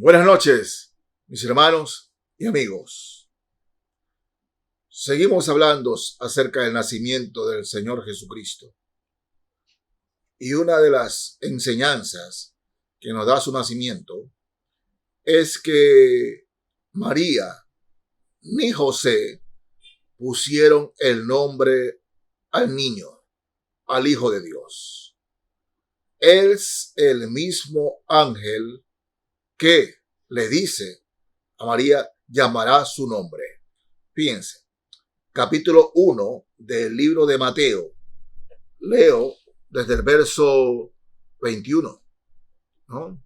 Buenas noches, mis hermanos y amigos. Seguimos hablando acerca del nacimiento del Señor Jesucristo. Y una de las enseñanzas que nos da su nacimiento es que María ni José pusieron el nombre al niño, al Hijo de Dios. Es el mismo ángel que le dice a María, llamará su nombre. Fíjense, capítulo 1 del libro de Mateo. Leo desde el verso 21. ¿No?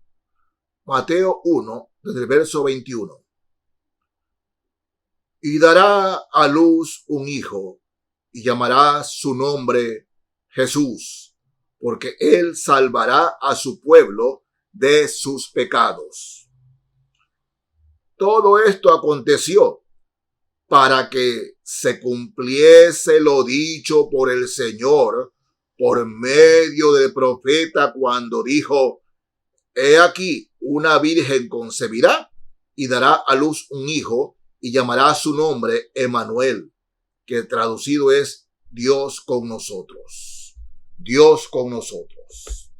Mateo 1, desde el verso 21. Y dará a luz un hijo, y llamará su nombre Jesús, porque él salvará a su pueblo de sus pecados. Todo esto aconteció para que se cumpliese lo dicho por el Señor por medio del profeta cuando dijo: He aquí, una virgen concebirá y dará a luz un hijo y llamará su nombre Emmanuel, que traducido es Dios con nosotros. Dios con nosotros.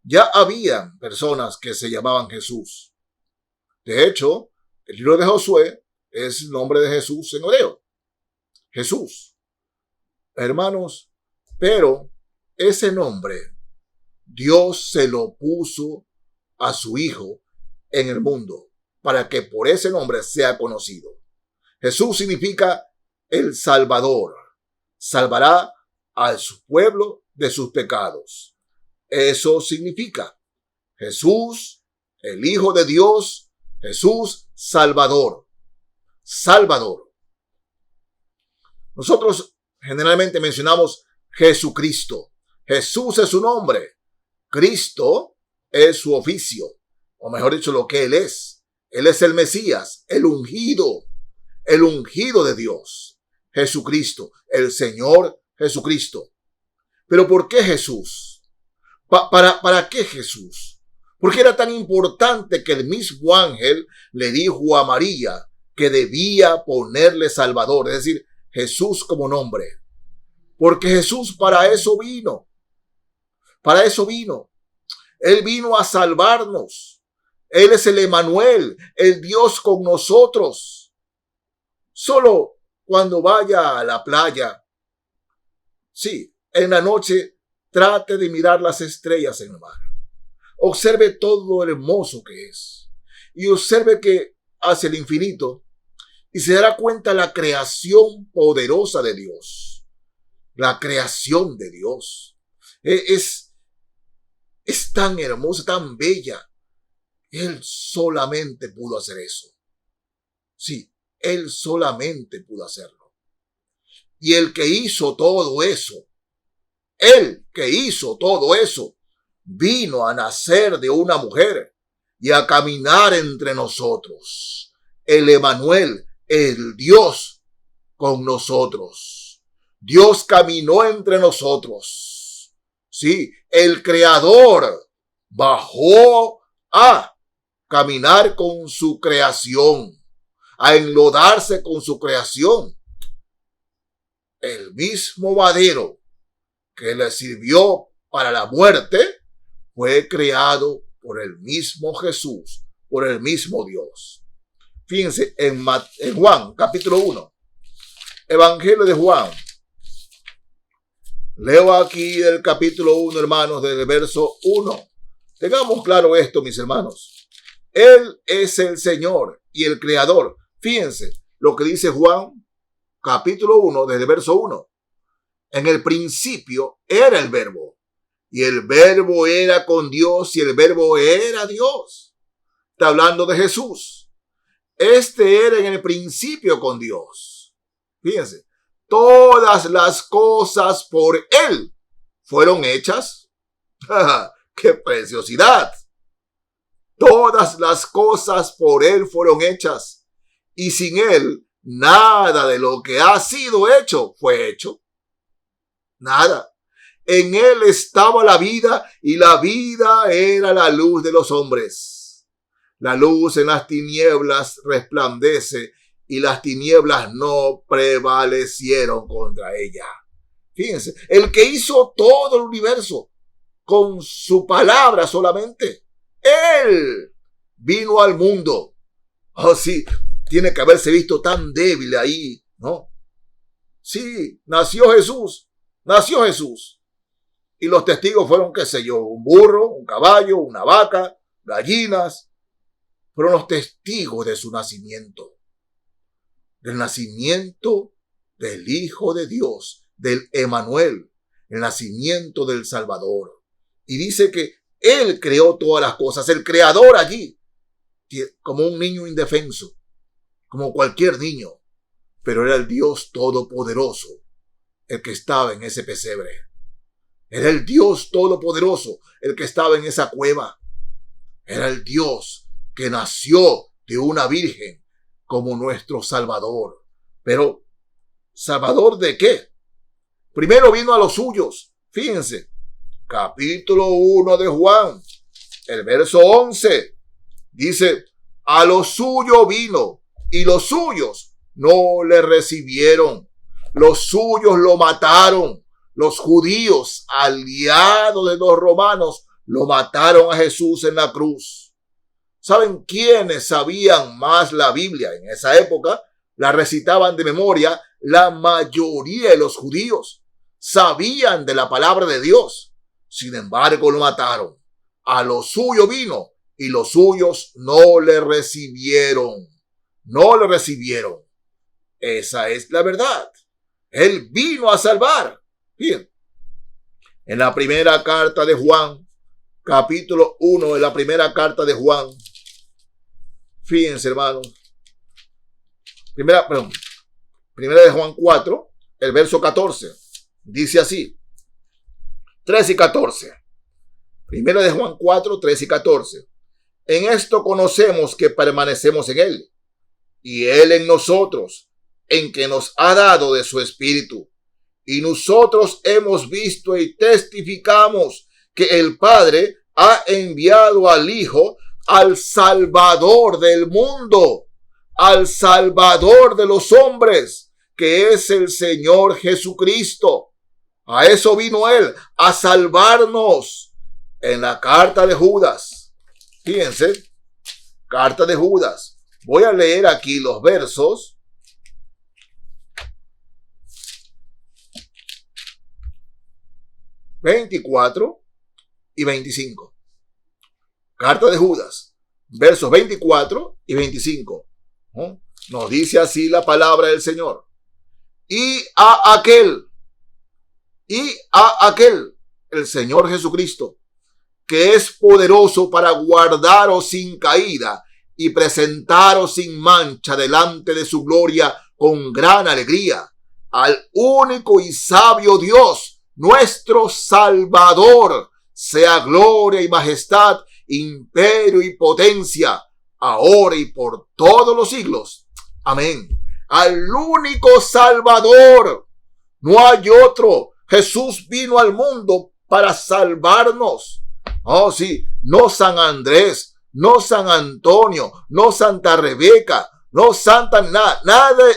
Ya habían personas que se llamaban Jesús. De hecho, el libro de Josué es el nombre de Jesús en hebreo. Jesús. Hermanos, pero ese nombre Dios se lo puso a su Hijo en el mundo para que por ese nombre sea conocido. Jesús significa el Salvador. Salvará a su pueblo de sus pecados. Eso significa Jesús, el Hijo de Dios, Jesús Salvador. Salvador. Nosotros generalmente mencionamos Jesucristo. Jesús es su nombre. Cristo es su oficio, o mejor dicho, lo que Él es. Él es el Mesías, el ungido de Dios. Jesucristo, el Señor Jesucristo. Pero ¿por qué Jesús? ¿Para qué Jesús? ¿Por qué era tan importante que el mismo ángel le dijo a María que debía ponerle Salvador? Es decir, Jesús como nombre. Porque Jesús para eso vino. Para eso vino. Él vino a salvarnos. Él es el Emmanuel, el Dios con nosotros. Solo cuando vaya a la playa, sí, en la noche, trate de mirar las estrellas en el mar. Observe todo lo hermoso que es. Y observe que hacia el infinito. Y se dará cuenta la creación poderosa de Dios. La creación de Dios. Es tan hermosa, tan bella. Él solamente pudo hacer eso. Sí, Él solamente pudo hacerlo. Y el que hizo todo eso, Él que hizo todo eso, vino a nacer de una mujer y a caminar entre nosotros. El Emmanuel, el Dios con nosotros. Dios caminó entre nosotros. Sí, el Creador bajó a caminar con su creación, a enlodarse con su creación. El mismo madero que le sirvió para la muerte fue creado por el mismo Jesús, por el mismo Dios. Fíjense en Juan, capítulo 1. Evangelio de Juan. Leo aquí el capítulo 1, hermanos, desde el verso 1. Tengamos claro esto, mis hermanos. Él es el Señor y el Creador. Fíjense lo que dice Juan, capítulo 1, desde el verso 1. En el principio era el Verbo, y el Verbo era con Dios, y el Verbo era Dios. Está hablando de Jesús. Este era en el principio con Dios. Fíjense, todas las cosas por Él fueron hechas. ¡Qué preciosidad! Todas las cosas por Él fueron hechas, y sin Él nada de lo que ha sido hecho fue hecho. Nada. En Él estaba la vida, y la vida era la luz de los hombres. La luz en las tinieblas resplandece y las tinieblas no prevalecieron contra ella. Fíjense, el que hizo todo el universo con su palabra solamente, Él vino al mundo. Oh, sí, tiene que haberse visto tan débil ahí, ¿no? Sí, nació Jesús. Y los testigos fueron, qué sé yo, un burro, un caballo, una vaca, gallinas. Fueron los testigos de su nacimiento. Del nacimiento del Hijo de Dios, del Emanuel, el nacimiento del Salvador. Y dice que Él creó todas las cosas, el creador allí, como un niño indefenso, como cualquier niño. Pero era el Dios todopoderoso el que estaba en ese pesebre. Era el Dios todopoderoso el que estaba en esa cueva. Era el Dios que nació de una virgen como nuestro Salvador. Pero, ¿Salvador de qué? Primero vino a los suyos. Fíjense, capítulo 1 de Juan, el verso 11, dice, a los suyos vino y los suyos no le recibieron. Los suyos lo mataron. Los judíos, aliados de los romanos, lo mataron a Jesús en la cruz. ¿Saben quiénes sabían más la Biblia en esa época? La recitaban de memoria la mayoría de los judíos. Sabían de la palabra de Dios. Sin embargo, lo mataron. A lo suyo vino y los suyos no le recibieron. No le recibieron. Esa es la verdad. Él vino a salvar. Bien. En la primera carta de Juan, capítulo 1 de la primera carta de Juan, fíjense, hermanos. Primera de Juan 4, el verso 14. Dice así. 13 y 14. Primera de Juan 4, 13 y 14. En esto conocemos que permanecemos en Él, y Él en nosotros, en que nos ha dado de su Espíritu. Y nosotros hemos visto y testificamos que el Padre ha enviado al Hijo, al Salvador del mundo, al Salvador de los hombres, que es el Señor Jesucristo. A eso vino Él, a salvarnos. En la carta de Judas, fíjense, carta de Judas. Voy a leer aquí los versos 24 y 25. Carta de Judas, versos 24 y 25. Nos dice así la palabra del Señor. Y a aquel, el Señor Jesucristo, que es poderoso para guardaros sin caída y presentaros sin mancha delante de su gloria con gran alegría, al único y sabio Dios, nuestro Salvador, sea gloria y majestad, imperio y potencia, ahora y por todos los siglos. Amén. Al único Salvador, no hay otro. Jesús vino al mundo para salvarnos. Oh, sí, no San Andrés, no San Antonio, no Santa Rebeca, no Santa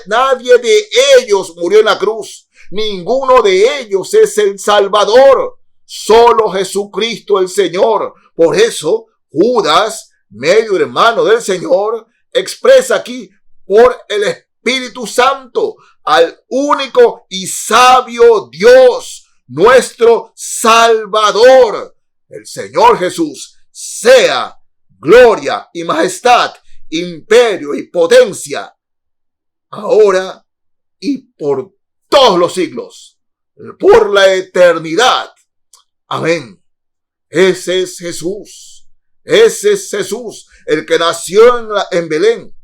nadie de ellos murió en la cruz. Ninguno de ellos es el Salvador. Solo Jesucristo el Señor. Por eso, Judas, medio hermano del Señor, expresa aquí por el Espíritu Santo al único y sabio Dios, nuestro Salvador, el Señor Jesús, sea gloria y majestad, imperio y potencia, ahora y por todos los siglos, por la eternidad. Amén. Ese es Jesús. Ese es Jesús, el que nació en Belén,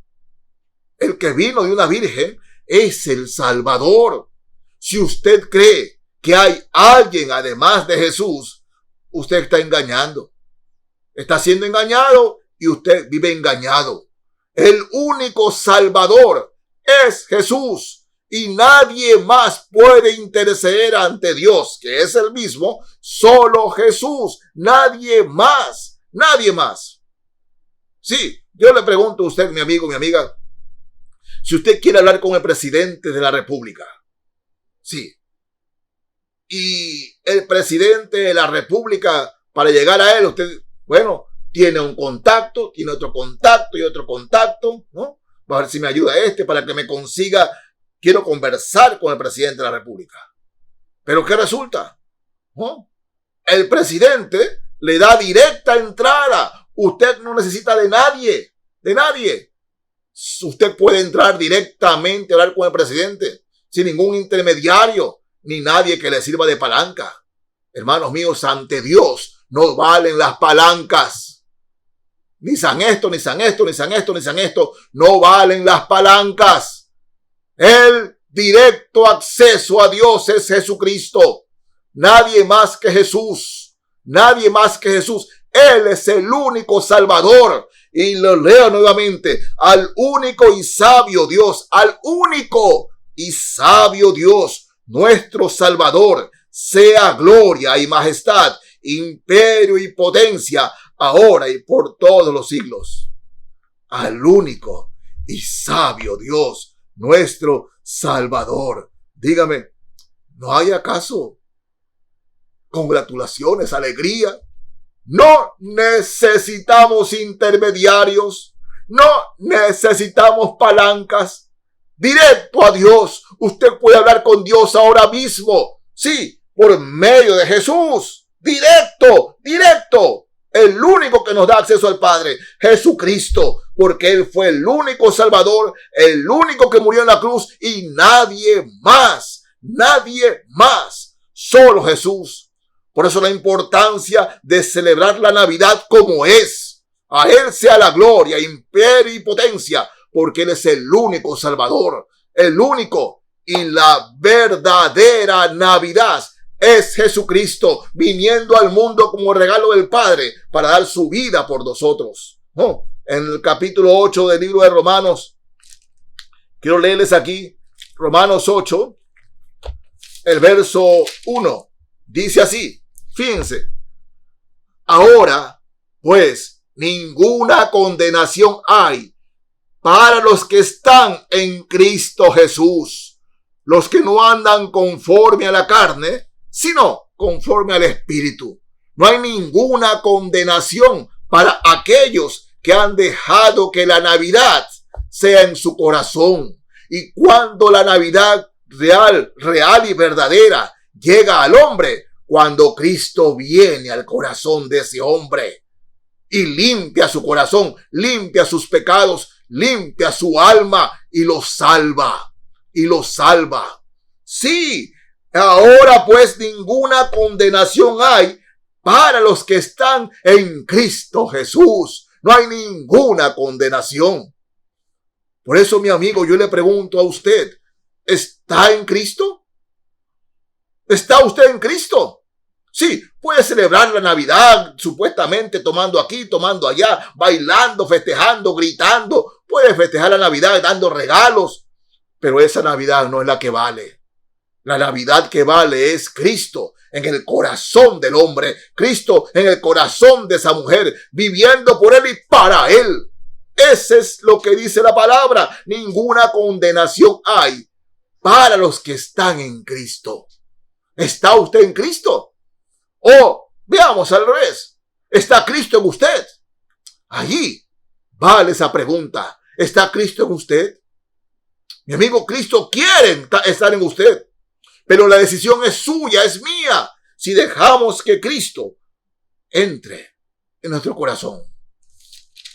el que vino de una virgen, es el Salvador. Si usted cree que hay alguien además de Jesús, usted está engañando. Está siendo engañado y usted vive engañado. El único Salvador es Jesús. Y nadie más puede interceder ante Dios, que es el mismo, solo Jesús, nadie más, nadie más. Sí, yo le pregunto a usted, mi amigo, mi amiga, si usted quiere hablar con el presidente de la República, sí, y el presidente de la República, para llegar a él, usted, bueno, tiene un contacto, tiene otro contacto y otro contacto, ¿no? Va a ver si me ayuda para que me consiga, quiero conversar con el presidente de la República. Pero ¿qué resulta? ¿No? El presidente le da directa entrada. Usted no necesita de nadie, de nadie. Usted puede entrar directamente a hablar con el presidente sin ningún intermediario ni nadie que le sirva de palanca. Hermanos míos, ante Dios no valen las palancas. Ni san esto, ni san esto, ni san esto, ni san esto. No valen las palancas. El directo acceso a Dios es Jesucristo. Nadie más que Jesús. Nadie más que Jesús. Él es el único Salvador. Y lo leo nuevamente. Al único y sabio Dios. Al único y sabio Dios. Nuestro Salvador. Sea gloria y majestad, imperio y potencia, ahora y por todos los siglos. Al único y sabio Dios. Nuestro Salvador. Dígame, ¿no hay acaso congratulaciones, alegría? No necesitamos intermediarios. No necesitamos palancas. Directo a Dios. Usted puede hablar con Dios ahora mismo. Sí, por medio de Jesús. Directo, directo. El único que nos da acceso al Padre, Jesucristo, porque Él fue el único Salvador, el único que murió en la cruz y nadie más, solo Jesús. Por eso la importancia de celebrar la Navidad como es. A Él sea la gloria, imperio y potencia, porque Él es el único Salvador, el único y la verdadera Navidad. Es Jesucristo viniendo al mundo como regalo del Padre para dar su vida por nosotros. Oh, en el capítulo 8 del libro de Romanos, quiero leerles aquí, Romanos 8, el verso 1, dice así, fíjense, ahora pues ninguna condenación hay para los que están en Cristo Jesús, los que no andan conforme a la carne, sino conforme al Espíritu. No hay ninguna condenación para aquellos que han dejado que la Navidad sea en su corazón. Y cuando la Navidad real y verdadera llega al hombre, cuando Cristo viene al corazón de ese hombre y limpia su corazón, limpia sus pecados, limpia su alma y lo salva. Sí. Ahora pues ninguna condenación hay para los que están en Cristo Jesús. No hay ninguna condenación. Por eso, mi amigo, yo le pregunto a usted, ¿está en Cristo? ¿Está usted en Cristo? Sí, puede celebrar la Navidad supuestamente tomando aquí, tomando allá, bailando, festejando, gritando. Puede festejar la Navidad dando regalos, pero esa Navidad no es la que vale. La Navidad que vale es Cristo en el corazón del hombre, Cristo en el corazón de esa mujer, viviendo por Él y para Él. Ese es lo que dice la palabra. Ninguna condenación hay para los que están en Cristo. ¿Está usted en Cristo? O veamos al revés. ¿Está Cristo en usted? Allí vale esa pregunta. ¿Está Cristo en usted? Mi amigo, Cristo quiere estar en usted. Pero la decisión es suya, es mía, si dejamos que Cristo entre en nuestro corazón.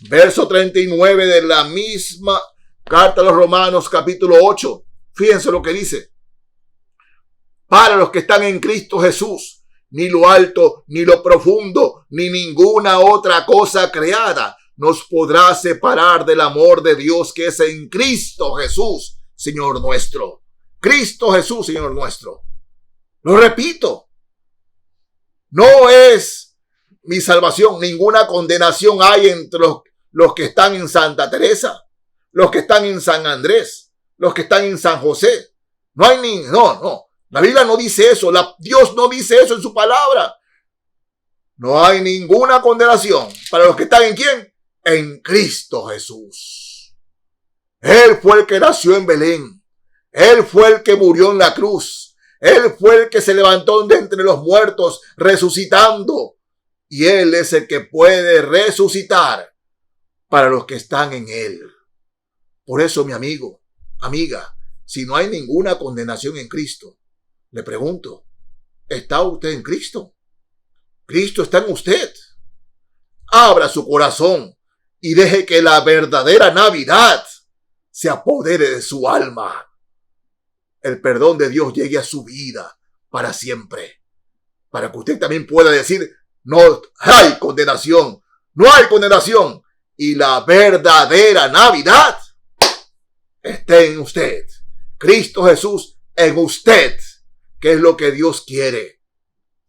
Verso 39 de la misma carta a los Romanos, capítulo 8. Fíjense lo que dice. Para los que están en Cristo Jesús, ni lo alto, ni lo profundo, ni ninguna otra cosa creada nos podrá separar del amor de Dios que es en Cristo Jesús, Señor nuestro. Cristo Jesús, Señor nuestro. Lo repito. No es mi salvación. Ninguna condenación hay entre los que están en Santa Teresa, los que están en San Andrés, los que están en San José. No hay no. La Biblia no dice eso. Dios no dice eso en su palabra. No hay ninguna condenación para los que están en ¿quién? en Cristo Jesús. Él fue el que nació en Belén. Él fue el que murió en la cruz. Él fue el que se levantó de entre los muertos, resucitando. Y Él es el que puede resucitar para los que están en Él. Por eso, mi amigo, amiga, si no hay ninguna condenación en Cristo, le pregunto, ¿está usted en Cristo? ¿Cristo está en usted? Abra su corazón y deje que la verdadera Navidad se apodere de su alma. El perdón de Dios llegue a su vida para siempre. Para que usted también pueda decir, no hay condenación, no hay condenación. Y la verdadera Navidad esté en usted. Cristo Jesús en usted, que es lo que Dios quiere.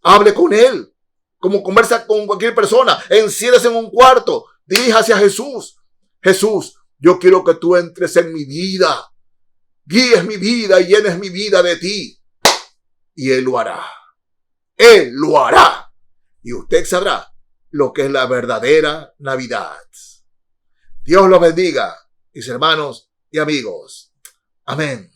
Hable con Él, como conversa con cualquier persona. Enciérrese en un cuarto, diríjase a Jesús. Jesús, yo quiero que tú entres en mi vida, guíes mi vida y llenes mi vida de ti. Y Él lo hará. Él lo hará. Y usted sabrá lo que es la verdadera Navidad. Dios los bendiga, mis hermanos y amigos. Amén.